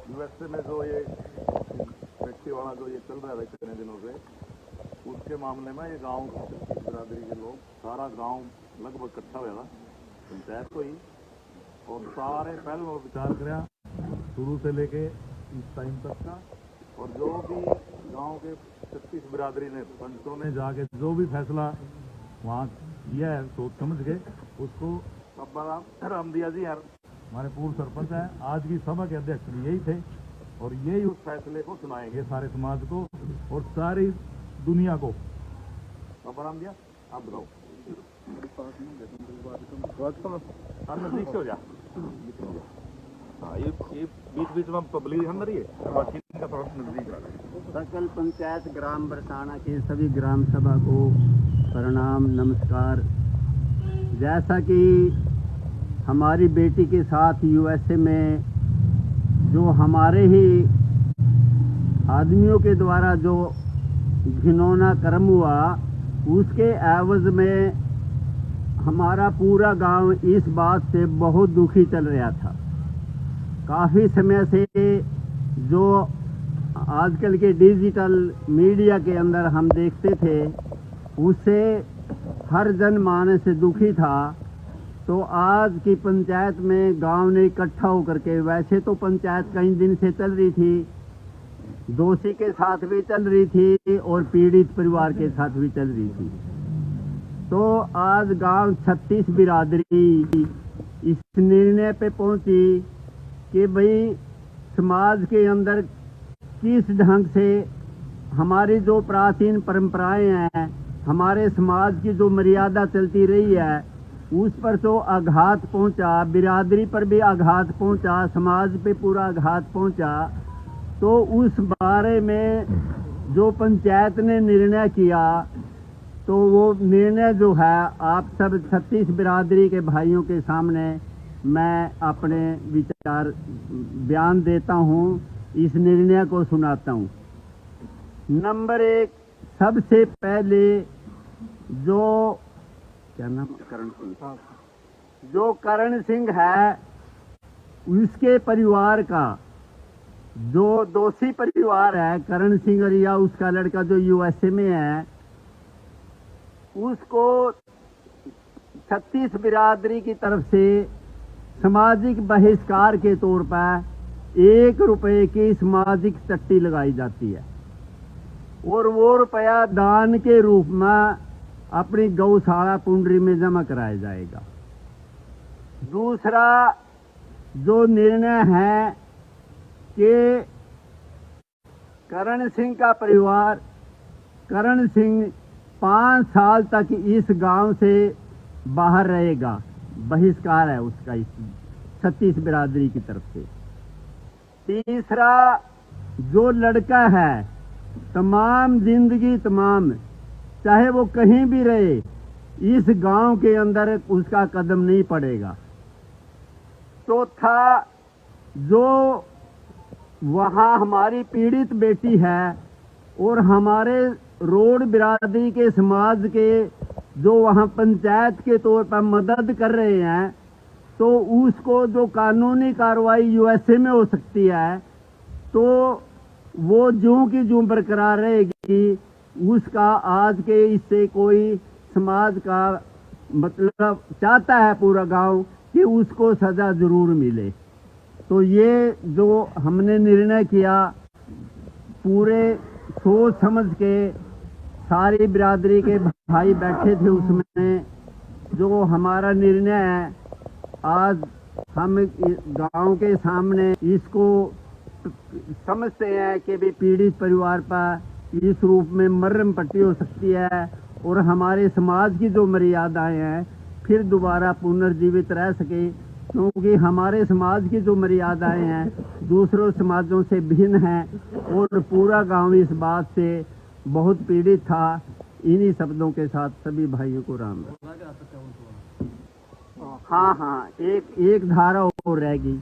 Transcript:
USA में जो ये फैक्ट्री वाला जो ये चल रहा है इतने दिनों से, उसके मामले में ये गांव की बिरादरी के लोग, सारा गांव लगभग इकट्ठा हुआ था पंचायत को ही, और सारे पहले वो विचार कराया शुरू से लेके इस टाइम तक का, और जो भी गांव के 36 बिरादरी ने, पंचों ने जाके जो भी फैसला वहाँ किया है सोच समझ के, उसको अब रामदिया जी यार हमारे पूर्व सरपंच हैं, आज की सभा के अध्यक्ष भी यही थे, और यही उस फैसले को सुनाएंगे सारे समाज को और सारी दुनिया को। अब रामदिया आप बताओ, नजदीक से हो जा। हाँ, ये बीच बीच में पब्लिक अंदर ही है, का थोड़ा नजदीक आ रहा है। सकल पंचायत ग्राम बरसाना के सभी ग्राम सभा को प्रणाम, नमस्कार। जैसा कि हमारी बेटी के साथ यूएसए में जो हमारे ही आदमियों के द्वारा जो घिनौना कर्म हुआ, उसके एवज में हमारा पूरा गांव इस बात से बहुत दुखी चल रहा था। काफ़ी समय से जो आजकल के डिजिटल मीडिया के अंदर हम देखते थे, उससे हर जनमानस दुखी था। तो आज की पंचायत में गांव ने इकट्ठा होकर के, वैसे तो पंचायत कई दिन से चल रही थी, दोषी के साथ भी चल रही थी और पीड़ित परिवार के साथ भी चल रही थी, तो आज गांव 36 बिरादरी इस निर्णय पे पहुंची कि भाई समाज के अंदर किस ढंग से हमारी जो प्राचीन परंपराएं हैं, हमारे समाज की जो मर्यादा चलती रही है, उस पर तो आघात पहुंचा, बिरादरी पर भी आघात पहुंचा, समाज पे पूरा आघात पहुंचा। तो उस बारे में जो पंचायत ने निर्णय किया, तो वो निर्णय जो है आप सब 36 बिरादरी के भाइयों के सामने मैं अपने विचार बयान देता हूँ, इस निर्णय को सुनाता हूँ। नंबर 1, सबसे पहले जो क्या नाम, करण सिंह, जो करण सिंह है, उसके परिवार का जो दोषी परिवार है, करण सिंह और या उसका लड़का जो यूएसए में है, उसको 36 बिरादरी की तरफ से सामाजिक बहिष्कार के तौर पर 1 रुपए की सामाजिक चट्टी लगाई जाती है, और वो रुपया दान के रूप में अपनी गौशाला पुंडरी में जमा कराया जाएगा। दूसरा जो निर्णय है कि करण सिंह का परिवार, करण सिंह 5 साल तक इस गांव से बाहर रहेगा, बहिष्कार है उसका इस 36 बिरादरी की तरफ से। तीसरा, जो लड़का है, तमाम जिंदगी तमाम, चाहे वो कहीं भी रहे, इस गांव के अंदर उसका कदम नहीं पड़ेगा। चौथा, जो वहाँ हमारी पीड़ित बेटी है और हमारे रोड बिरादरी के समाज के जो वहाँ पंचायत के तौर पर मदद कर रहे हैं, तो उसको जो कानूनी कार्रवाई यूएसए में हो सकती है, तो वो ज्यों की ज्यों बरकरार रहेगी। उसका आज के इससे कोई समाज का मतलब चाहता है पूरा गांव कि उसको सजा जरूर मिले। तो ये जो हमने निर्णय किया, पूरे सोच समझ के सारी बिरादरी के भाई बैठे थे उसमें, जो हमारा निर्णय है आज हम गांव के सामने इसको समझते हैं कि भी पीड़ित परिवार पर इस रूप में मरहम पट्टी हो सकती है, और हमारे समाज की जो मर्यादाएं हैं फिर दोबारा पुनर्जीवित रह सके, क्योंकि हमारे समाज की जो मर्यादाएं हैं दूसरों समाजों से भिन्न हैं, और पूरा गांव इस बात से बहुत पीड़ित था। इन्हीं शब्दों के साथ सभी भाइयों को राम। हाँ, एक धारा और रहेगी।